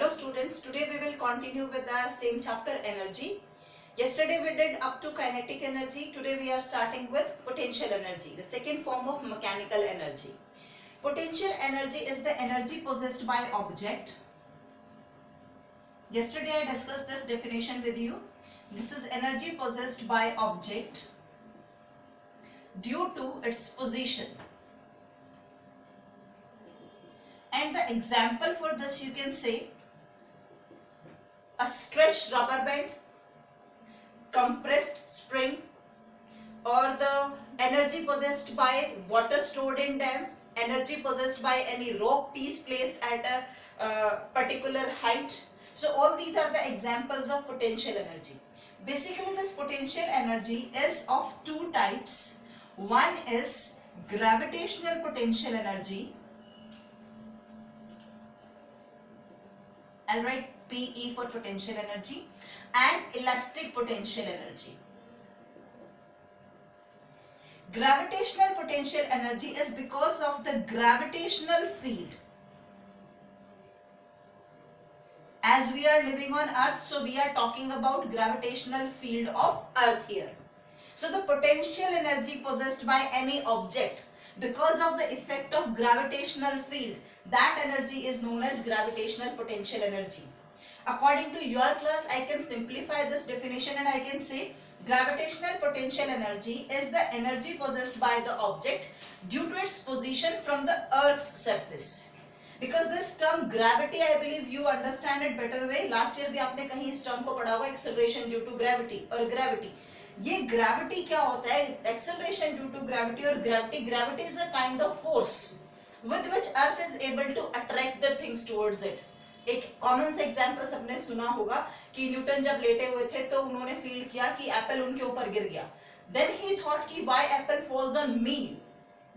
Hello students, today we will continue with our same chapter energy. Yesterday we did up to kinetic energy. Today we are starting with potential energy, the second form of mechanical energy. Potential energy is the energy possessed by object. Yesterday I discussed this definition with you. This is energy possessed by object due to its position. And the example for this you can say a stretched rubber band, compressed spring, or the energy possessed by water stored in dam, energy possessed by any rock piece placed at a particular height. So all these are the examples of potential energy. Basically this potential energy is of two types. One is gravitational potential energy. I'll write PE for potential energy, and elastic potential energy. Gravitational potential energy is because of the gravitational field. As we are living on Earth, so we are talking about gravitational field of Earth here. So the potential energy possessed by any object because of the effect of gravitational field, that energy is known as gravitational potential energy. According to your class, I can simplify this definition and I can say gravitational potential energy is the energy possessed by the object due to its position from the Earth's surface. Because this term gravity, I believe you understand it better way. Last year भी आपने कहीं इस term को पढ़ा होगा, acceleration due to gravity और gravity. ये gravity क्या होता है? Acceleration due to gravity और gravity is a kind of force with which Earth is able to attract the things towards it. एक कॉमन से एग्जांपल सबने सुना होगा कि न्यूटन जब लेटे हुए थे तो उन्होंने फील किया कि एप्पल उनके ऊपर गिर गया. देन ही थॉट कि why apple falls on me,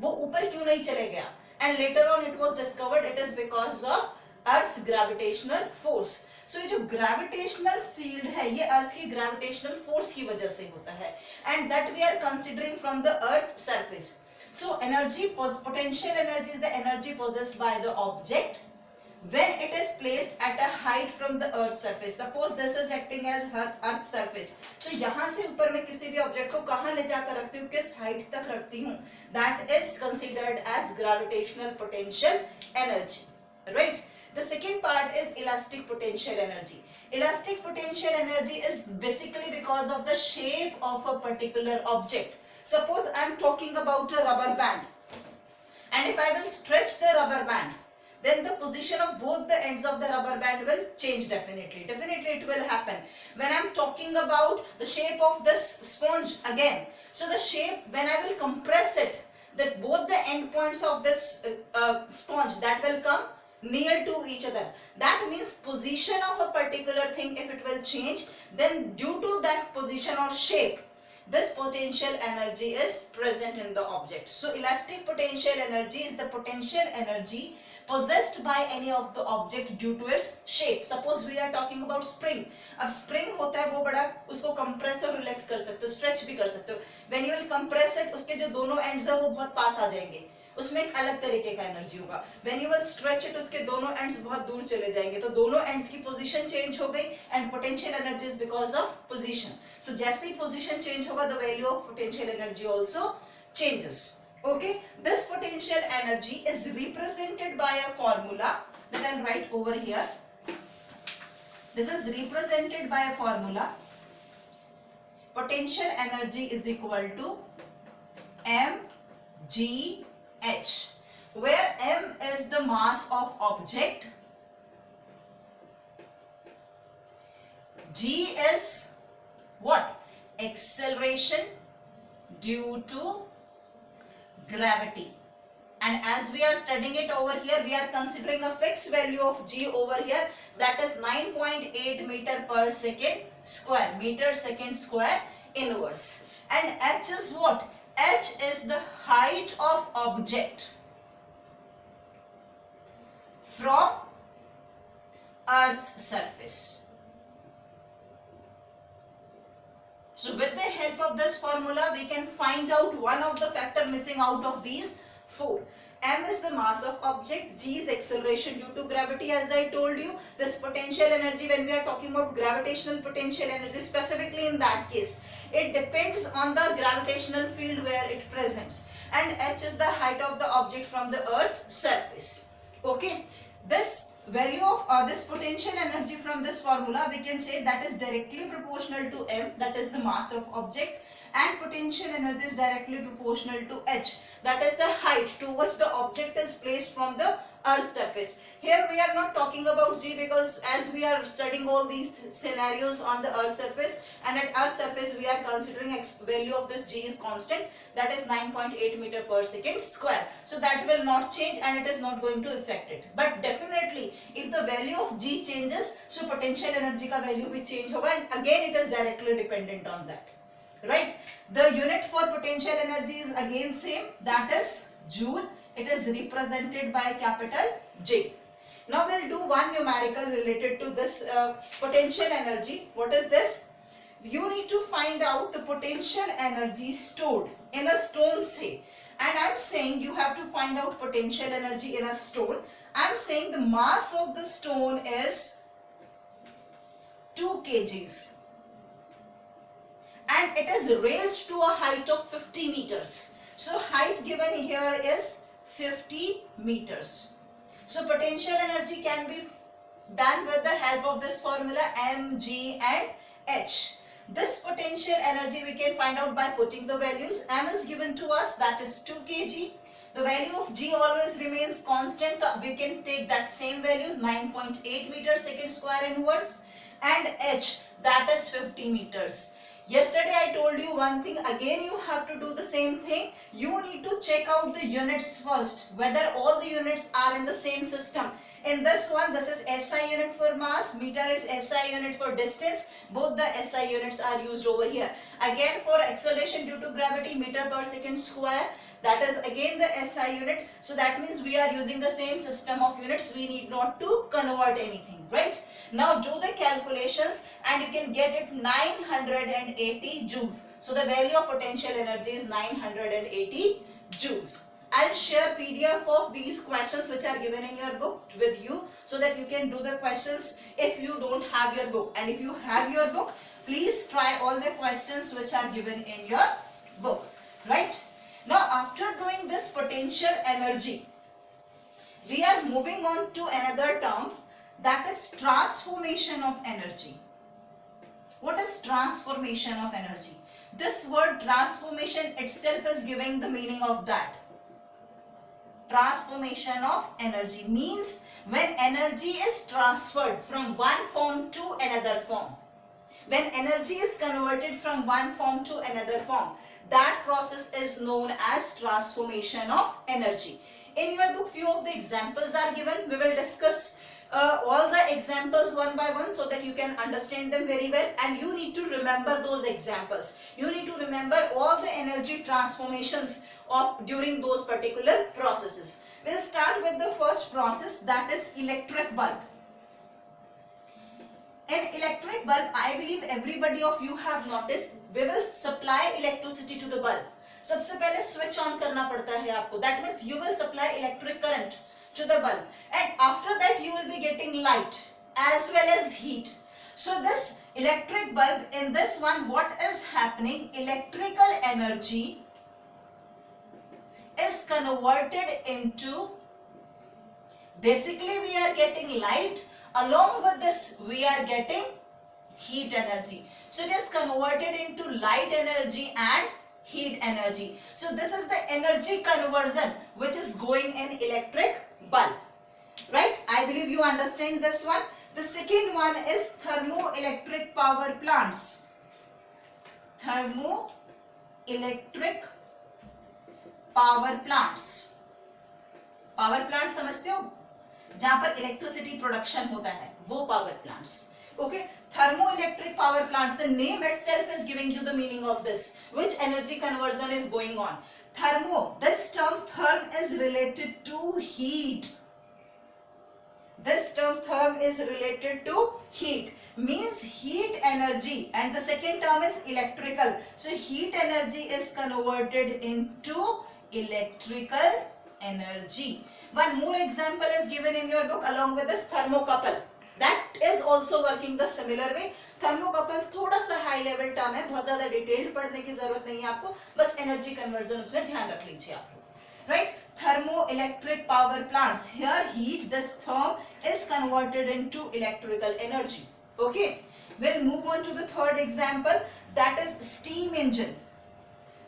वो ऊपर क्यों नहीं चले गया. And later on it was discovered it is because of earth's gravitational force. So ये जो ग्रेविटेशनल फील्ड है ये अर्थ की ग्रेविटेशनल फोर्स की वजह से होता है, and that we are considering from the earth's surface. So energy, potential energy is the energy possessed by the object when it is placed at a height from the earth's surface. Suppose this is acting as earth's surface. So यहाँ से ऊपर मैं किसी भी object को कहाँ ले जाकर रखती हूँ, किस हाइट तक रखती हूँ, that is considered as gravitational potential energy, right? The second part is elastic potential energy. Elastic potential energy is basically because of the shape of a particular object. Suppose I am talking about a rubber band, and if I will stretch the rubber band, then the position of both the ends of the rubber band will change definitely. Definitely it will happen. When I am talking about the shape of this sponge again, so the shape, when I will compress it, that both the end points of this sponge that will come near to each other. That means position of a particular thing, if it will change, then due to that position or shape, this potential energy is present in the object. So elastic potential energy is the potential energy possessed by any of the object due to its shape. Suppose we are talking about spring. अब spring होता है वो बड़ा, उसको compress और relax कर सकते हो, stretch भी कर सकते हो. When you will compress it, उसके जो दोनों ends है वो बहुत पास आ जाएंगे, उसमें एक अलग तरीके का एनर्जी होगा. When you will stretch it, उसके दोनों ends बहुत दूर चले जाएंगे, तो दोनों ends की position change हो गई, and potential energy is because of position. So जैसे ही position change होगा, the value of potential energy also changes. Okay, this potential energy is represented by a formula that I'll write over here. This is represented by a formula. Potential energy is equal to mgh, where m is the mass of object, g is what? Acceleration due to gravity. And as we are studying it over here, we are considering a fixed value of g over here, that is 9.8 meter per second square, meter second square inverse. And h is what? H is the height of object from Earth's surface. So with the help of this formula, we can find out one of the factor missing out of these four. M is the mass of object, G is acceleration due to gravity. As I told you, this potential energy, when we are talking about gravitational potential energy, specifically in that case, it depends on the gravitational field where it presents. And H is the height of the object from the Earth's surface. Okay, this value of this potential energy from this formula, we can say that is directly proportional to M, that is the mass of object, and potential energy is directly proportional to H, that is the height to which the object is placed from the Earth's surface. Here we are not talking about G, because as we are studying all these scenarios on the Earth's surface, and at Earth's surface we are considering value of this G is constant, that is 9.8 meter per second square. So that will not change and it is not going to affect it. But definitely if the value of G changes, so potential energy ka value will change hoga, and again it is directly dependent on that. Right? The unit for potential energy is again same, that is joule. It is represented by capital J. Now we'll do one numerical related to this potential energy. What is this? You need to find out the potential energy stored in a stone, say. And I'm saying you have to find out potential energy in a stone. I'm saying the mass of the stone is 2 kgs. And it is raised to a height of 50 meters. So height given here is 50 meters. So potential energy can be done with the help of this formula M, G and H. This potential energy we can find out by putting the values. M is given to us, that is 2 kg. The value of G always remains constant. We can take that same value, 9.8 meters second square inverse. And H, that is 50 meters. Yesterday I told you one thing, again you have to do the same thing. You need to check out the units first, whether all the units are in the same system. In this one, this is SI unit for mass, meter is SI unit for distance. Both the SI units are used over here. Again for acceleration due to gravity, meter per second square, that is again the SI unit. So that means we are using the same system of units. We need not to convert anything, right? Now do the calculations and you can get it 980 joules. So the value of potential energy is 980 joules. I'll share PDF of these questions which are given in your book with you, so that you can do the questions if you don't have your book. And if you have your book, please try all the questions which are given in your book, right? Now after doing this potential energy, we are moving on to another term, that is transformation of energy. What is transformation of energy? This word transformation itself is giving the meaning of that. Transformation of energy means when energy is transferred from one form to another form. When energy is converted from one form to another form, that process is known as transformation of energy. In your book, few of the examples are given. We will discuss all the examples one by one so that you can understand them very well, and you need to remember those examples. You need to remember all the energy transformations of during those particular processes. We'll start with the first process, that is electric bulb. In electric bulb, I believe everybody of you have noticed, we will supply electricity to the bulb. सबसे पहले switch on करना पड़ता है आपको. That means you will supply electric current to the bulb, and after that you will be getting light as well as heat. So this electric bulb, in this one, what is happening? Electrical energy is converted into, basically we are getting light, along with this we are getting heat energy. So it is converted into light energy and heat energy. So this is the energy conversion which is going in electric bulb, right? I believe you understand this one. The second one is thermoelectric power plants. Thermoelectric power plants. Power plant समझते हो, जहां पर electricity production होता है, वो power plants. Okay, thermoelectric power plants, the name itself is giving you the meaning of this, which energy conversion is going on. Thermo, this term therm is related to heat. This term therm is related to heat, means heat energy, and the second term is electrical. So heat energy is converted into electrical energy. One more example is given in your book along with this thermocouple. That is also working the similar way. Thermocouple थोड़ा सा high level term है, बहुत ज्यादा detailed पढ़ने की जरूरत नहीं है आपको, बस एनर्जी कन्वर्जन उसमें ध्यान रख लीजिए आप लोग, right. Thermoelectric power plants, here heat, this therm is converted into electrical energy. Okay, we'll move on to the third example, that is steam engine.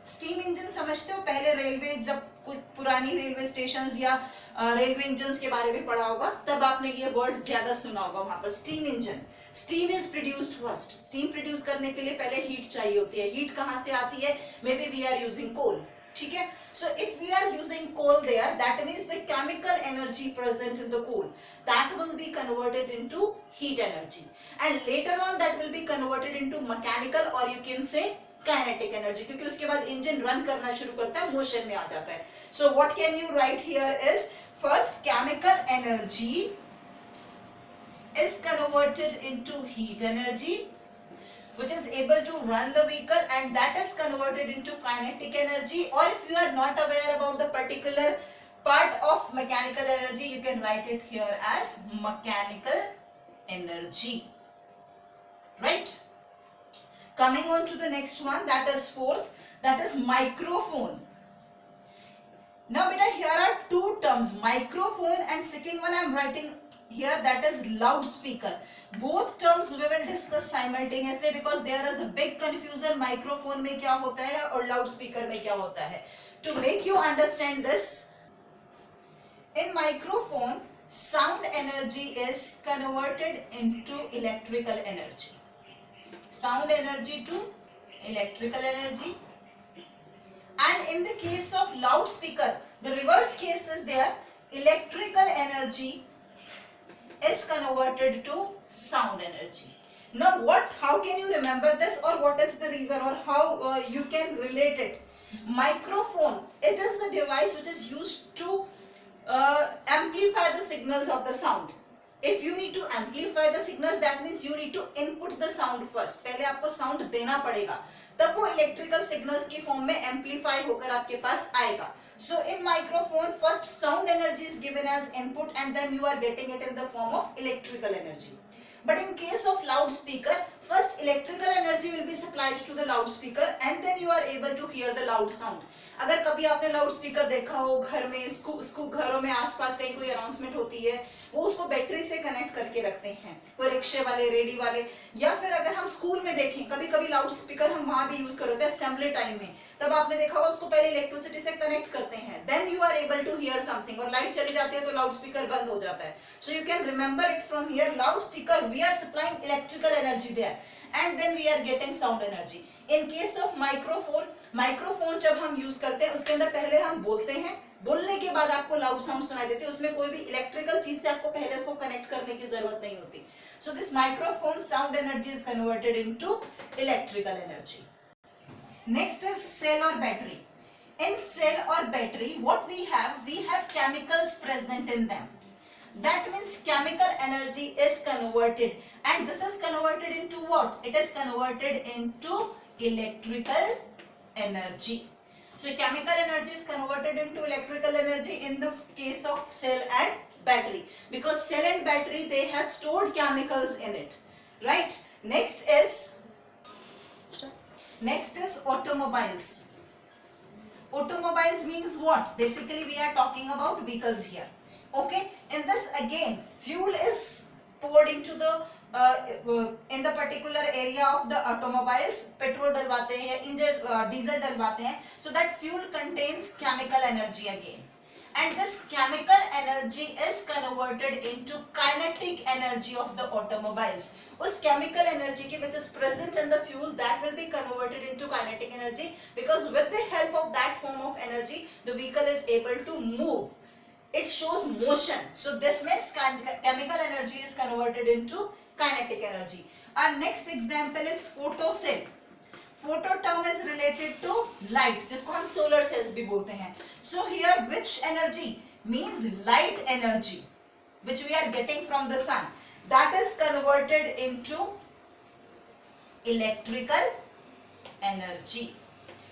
Steam engine समझते हो, पहले रेलवे जब कुछ पुरानी रेलवे स्टेशन या रेलवे इंजन के बारे में पढ़ा होगा तब आपने ये वर्ड ज्यादा सुना होगा वहां पर. Steam engine, steam is produced first. Steam produce करने के लिए पहले हीट चाहिए होती है. हीट कहां से आती है? Maybe we are using coal. ठीक है, so if we are using coal there, that means the chemical energy present in the coal that will be converted into heat energy, and later on that will be converted into mechanical or you can say kinetic energy, क्योंकि उसके बाद engine run करना शुरू करता है, motion में आ जाता है. So what can you write here is, first chemical energy is converted into heat energy which is able to run the vehicle, and that is converted into kinetic energy. Or if you are not aware about the particular part of mechanical energy, you can write it here as mechanical energy, right? Coming on to the next one, that is fourth, that is microphone. Now beta, here are two terms, microphone and second one I am writing here, that is loudspeaker. Both terms we will discuss simultaneously because there is a big confusion, microphone में क्या होता है और loudspeaker में क्या होता है. To make you understand this, in microphone sound energy is converted into electrical energy. Sound energy to electrical energy, and in the case of loudspeaker the reverse case is there, electrical energy is converted to sound energy. Now how can you remember this, or what is the reason, or how you can relate it? Microphone, it is the device which is used to amplify the signals of the sound. If you need to amplify the signals, that means you need to input the sound first. पहले आपको sound देना पड़ेगा, तब वो electrical signals की form में amplify होकर आपके पास आएगा. So in microphone, first sound energy is given as input, and then you are getting it in the form of electrical energy. But in case of loudspeaker, first electrical energy will be supplied to the loudspeaker, and then you are able to hear the loud sound. अगर कभी आपने loud speaker देखा हो घर में, घरों में आसपास कहीं कोई अनाउंसमेंट होती है, वो उसको बैटरी से कनेक्ट करके रखते हैं, कोई रिक्शे वाले, रेडी वाले, या फिर अगर हम स्कूल में देखें, कभी कभी लाउड स्पीकर हम वहां भी यूज करते हैं असेंबली टाइम में, तब आपने देखा होगा उसको पहले इलेक्ट्रिसिटी से कनेक्ट करते हैं, then you are able to hear something, और लाइट चली जाती है तो लाउड स्पीकर बंद हो जाता है. So you can remember it from here, loud speaker we are supplying electrical energy there, and then we are getting sound energy. In case of microphone जब हम यूज करते हैं उसके अंदर पहले हम बोलते हैं, बोलने के बाद आपको लाउड साउंड सुनाई देती है, उसमें कोई भी इलेक्ट्रिकल चीज से आपको पहले उसको कनेक्ट करने की जरूरत नहीं होती. So this microphone sound energy is converted into electrical energy. Next is cell or battery. In cell or battery, what we have chemicals present in them. That means chemical energy is converted, and this is converted into what? It is converted into electrical energy. So chemical energy is converted into electrical energy in the case of cell and battery, because cell and battery, they have stored chemicals in it, right? Next is automobiles. Automobiles means what? Basically we are talking about vehicles here. Okay, in this again fuel is poured into the in the particular area of the automobiles. Petrol डलवाते हैं, engine diesel डलवाते हैं, so that fuel contains chemical energy again, and this chemical energy is converted into kinetic energy of the automobiles. उस chemical energy की which is present in the fuel, that will be converted into kinetic energy, because with the help of that form of energy the vehicle is able to move. It shows motion. So this means chemical energy is converted into kinetic energy. Our next example is photocell. Photo term is related to light, जिसको हम solar cells भी बोलते हैं. So here which energy means light energy, which we are getting from the sun, that is converted into electrical energy.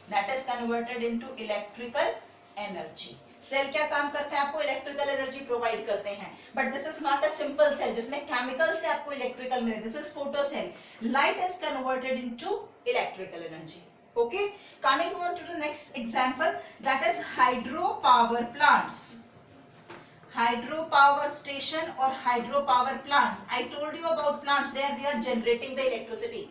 That is converted into electrical energy. Cell क्या काम करता है, आपको इलेक्ट्रिकल एनर्जी प्रोवाइड करते हैं, but this is not a simple cell जिसमें chemical से आपको इलेक्ट्रिकल मिले. This is photo cell. Light is converted into electrical energy. Okay, coming on to the next example, that is hydropower plants. Hydropower station or hydropower plants. I told you about plants, there we are generating the electricity.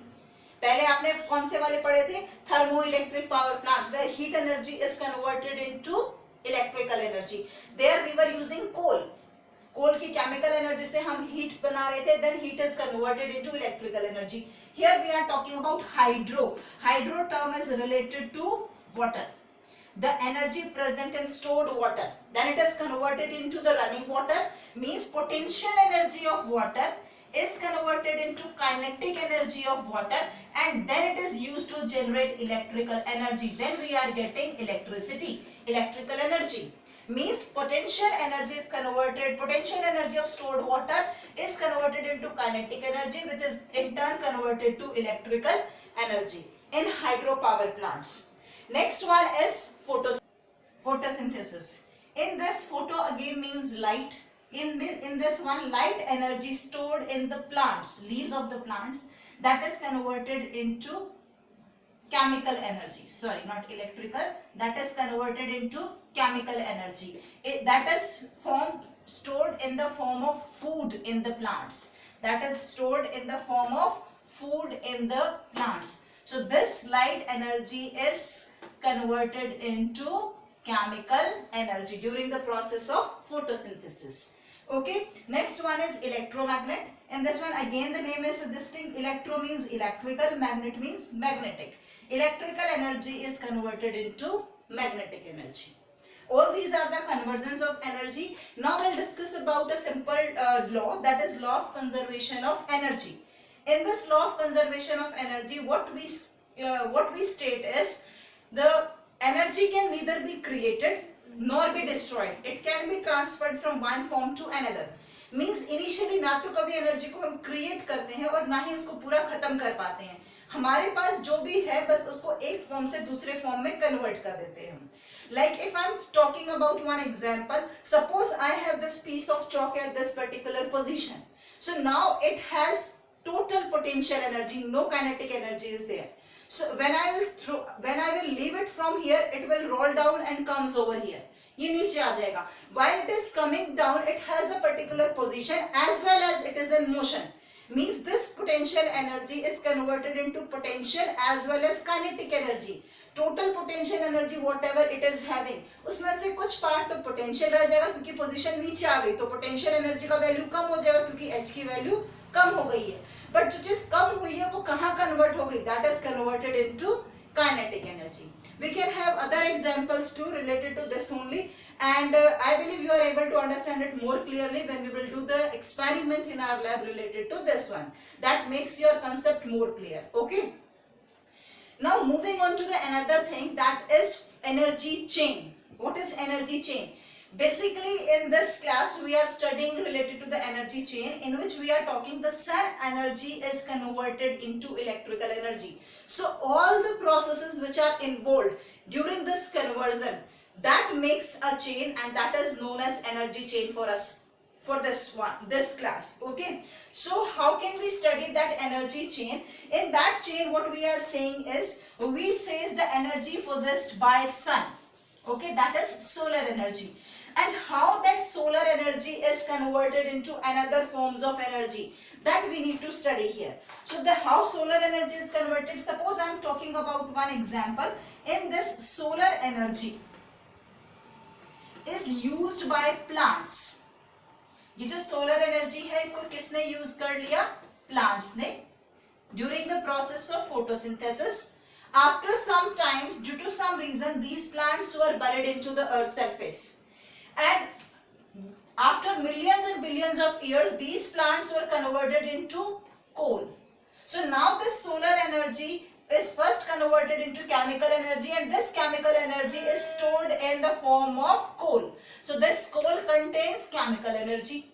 पहले आपने कौन से वाले पढ़े थे, thermoelectric power plants where heat energy is converted into electrical energy. There we were using coal. कोल की chemical energy से हम हीट बना रहे थे, then heat is converted into electrical energy. Here we are talking about hydro. Hydro term is related to water. The energy present in stored water, then it is converted into the running water, means potential energy of water is converted into kinetic energy of water, and then it is used to generate electrical energy. Then we are getting electricity, electrical energy. Means potential energy is converted, potential energy of stored water is converted into kinetic energy, which is in turn converted to electrical energy in hydropower plants. Next one is photosynthesis. In this, photo again means light. In this one, light energy stored in the plants, leaves of the plants, that is converted into chemical energy. Sorry, not electrical. That is converted into chemical energy. That is stored in the form of food in the plants. That is stored in the form of food in the plants. So this light energy is converted into chemical energy during the process of photosynthesis. Okay, next one is electromagnet. In this one again the name is suggesting electro means electrical, magnet means magnetic. Electrical energy is converted into magnetic energy. All these are the conversions of energy. Now we'll discuss about a simple law, that is law of conservation of energy. In this law of conservation of energy, what we state is the energy can neither be created nor be destroyed. It can be transferred from one form to another. Means initially ना तो कभी energy को हम create करते हैं और ना ही उसको पूरा खत्म कर पाते हैं. हमारे पास जो भी है बस उसको एक फॉर्म से दूसरे फॉर्म में कन्वर्ट कर देते हैं. Like if I'm talking about one example, suppose I have this piece of chalk at this particular position. So now it has total potential energy, no kinetic energy is there. So when I will leave it from here, it will roll down and comes over here. ये नीचे आ जाएगा. While it is coming down, it has a particular position as well as it is in motion. Means this potential energy is converted into potential as well as kinetic energy. Total potential energy whatever it is having, उसमें से कुछ part तो potential रह जाएगा क्योंकि position नीचे आ गई, तो पोटेंशियल एनर्जी का वैल्यू कम हो जाएगा क्योंकि H की वैल्यू कम हो गई है. बट जो चीज कम हुई है वो कहाँ कन्वर्ट हो गई, that is converted into kinetic energy. We can have other examples too related to this only, and I believe you are able to understand it more clearly when we will do the experiment in our lab related to this one. That makes your concept more clear. Okay. Now moving on to the another thing, that is energy chain. What is energy chain? Basically in this class we are studying related to the energy chain, in which we are talking the sun energy is converted into electrical energy. So all the processes which are involved during this conversion, that makes a chain, and that is known as energy chain for us for this class. Okay, so how can we study that energy chain? In that chain what we are saying is, we says the energy possessed by sun. Okay, that is solar energy. And how that solar energy is converted into another forms of energy, that we need to study here. So the how solar energy is converted, suppose I am talking about one example. In this, solar energy is used by plants. ये जो solar energy है इसको किसने use कर लिया, plants ने, during the process of photosynthesis. After some times, due to some reason, these plants were buried into the earth's surface. And after millions and billions of years, these plants were converted into coal. So now this solar energy is first converted into chemical energy, and this chemical energy is stored in the form of coal. So this coal contains chemical energy.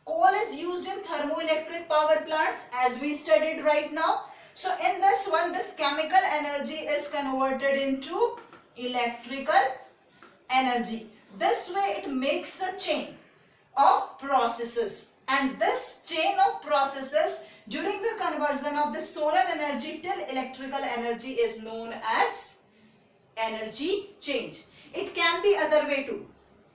Coal is used in thermoelectric power plants as we studied right now. So in this one, this chemical energy is converted into electrical energy. This way it makes a chain of processes, and this chain of processes during the conversion of the solar energy till electrical energy is known as energy change. It can be other way too.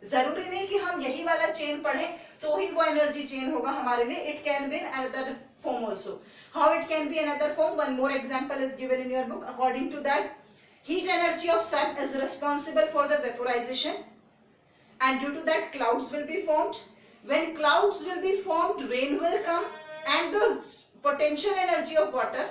जरूरी नहीं कि हम यही वाला chain पढ़ें तो ही वो energy chain होगा हमारे लिए. It can be in another form also. How it can be another form? One more example is given in your book. According to that, heat energy of sun is responsible for the vaporization, and due to that clouds will be formed. When clouds will be formed, rain will come, and the potential energy of water,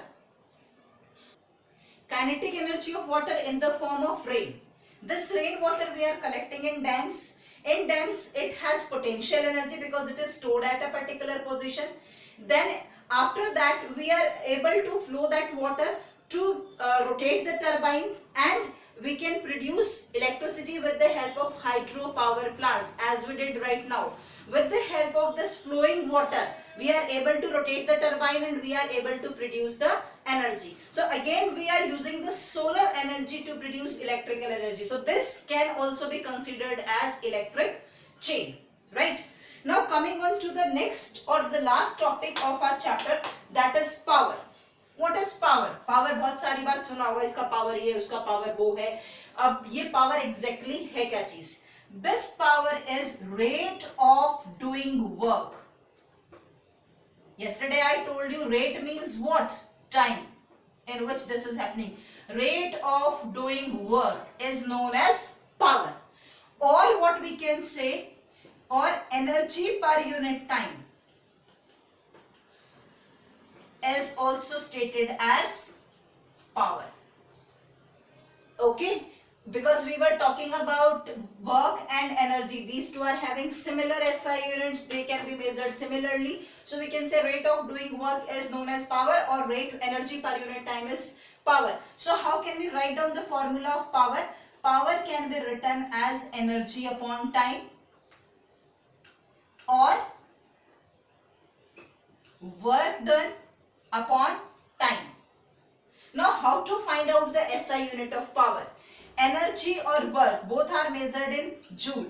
kinetic energy of water in the form of rain. This rainwater we are collecting in dams. In dams it has potential energy because it is stored at a particular position. Then after that we are able to flow that water to rotate the turbines, and we can produce electricity with the help of hydropower plants, as we did right now. With the help of this flowing water, we are able to rotate the turbine and we are able to produce the energy. So again we are using the solar energy to produce electrical energy. So this can also be considered as electric chain, right? Now coming on to the next or the last topic of our chapter, that is power. What is power? Power बहुत सारी बार सुना होगा, इसका power ये, उसका power वो है. अब ये power exactly है क्या चीज? This power is rate of doing work. Yesterday I told you rate means what? Time in which this is happening. Rate of doing work is known as power, or what we can say, or energy per unit time is also stated as power. Okay, because we were talking about work and energy, these two are having similar SI units, they can be measured similarly. So we can say rate of doing work is known as power, or rate energy per unit time is power. So how can we write down the formula of power? Power can be written as energy upon time, or work done upon time. Now how to find out the SI unit of power? Energy or work both are measured in joule.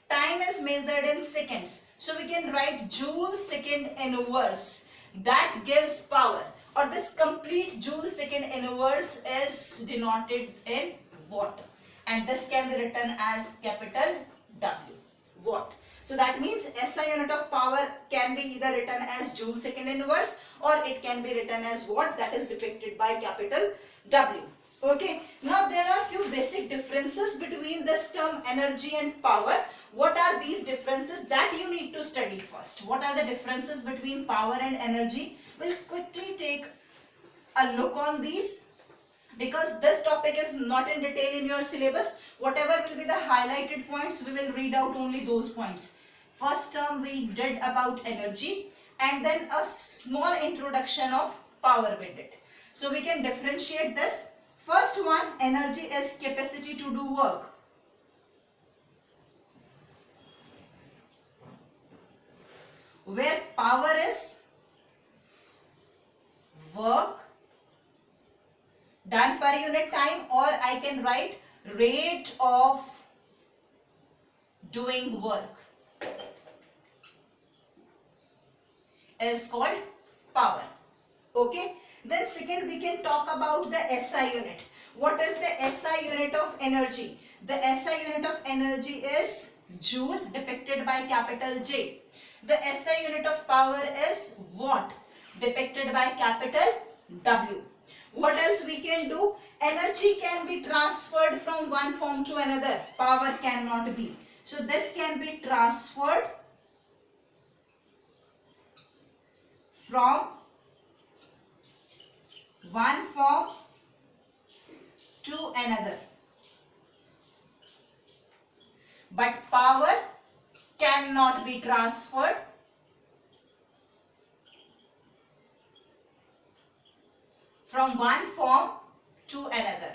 Time is measured in seconds. So we can write joule second inverse. That gives power, or this complete joule second inverse is denoted in watt, and this can be written as capital W, watt. So that means SI unit of power can be either written as joule second inverse, or it can be written as watt, that is depicted by capital W. Okay, now there are few basic differences between this term energy and power. What are these differences? That you need to study first. What are the differences between power and energy? We'll quickly take a look on these, because this topic is not in detail in your syllabus. Whatever will be the highlighted points, we will read out only those points. First term we did about energy, and then a small introduction of power we did. So we can differentiate this. First one, energy is capacity to do work. Where power is work done per unit time, or I can write rate of doing work is called power. Okay. Then second we can talk about the SI unit. What is the SI unit of energy? The SI unit of energy is joule, depicted by capital J. The SI unit of power is watt, depicted by capital W. What else we can do? Energy can be transferred from one form to another. Power cannot be. So this can be transferred from one form to another, but power cannot be transferred from one form to another.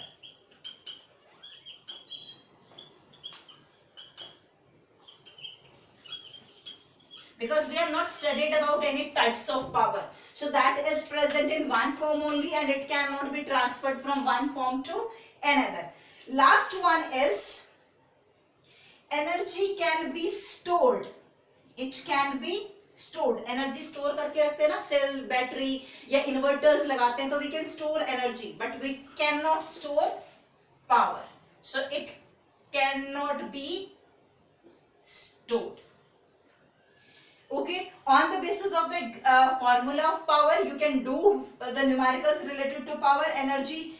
Because we have not studied about any types of power. So that is present in one form only, and it cannot be transferred from one form to another. Last one is energy can be stored. It can be stored. Energy store करके रखते हैं ना, cell, battery या inverters लगाते हैं तो we can store energy, but we cannot store power. So it cannot be stored. Okay, on the basis of the formula of power, you can do the numericals related to power, energy.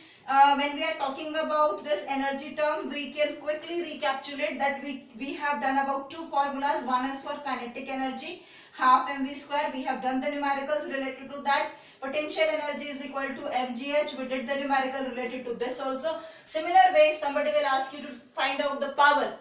When we are talking about this energy term, we can quickly recapitulate that we have done about two formulas. One is for kinetic energy, half mv square. We have done the numericals related to that. Potential energy is equal to mgh. We did the numerical related to this also. Similar way, if somebody will ask you to find out the power,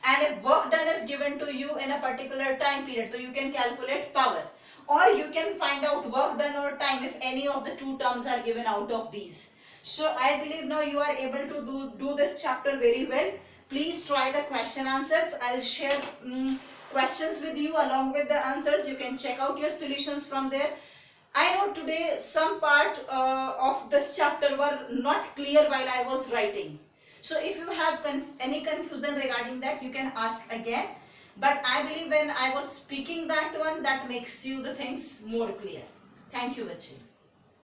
and if work done is given to you in a particular time period, so you can calculate power, or you can find out work done or time if any of the two terms are given out of these. So I believe now you are able to do this chapter very well. Please try the question answers. I'll share questions with you along with the answers. You can check out your solutions from there. I know today some part of this chapter were not clear while I was writing. So if you have any confusion regarding that, you can ask again. But I believe when I was speaking that one, that makes you the things more clear. Thank you, Vachi.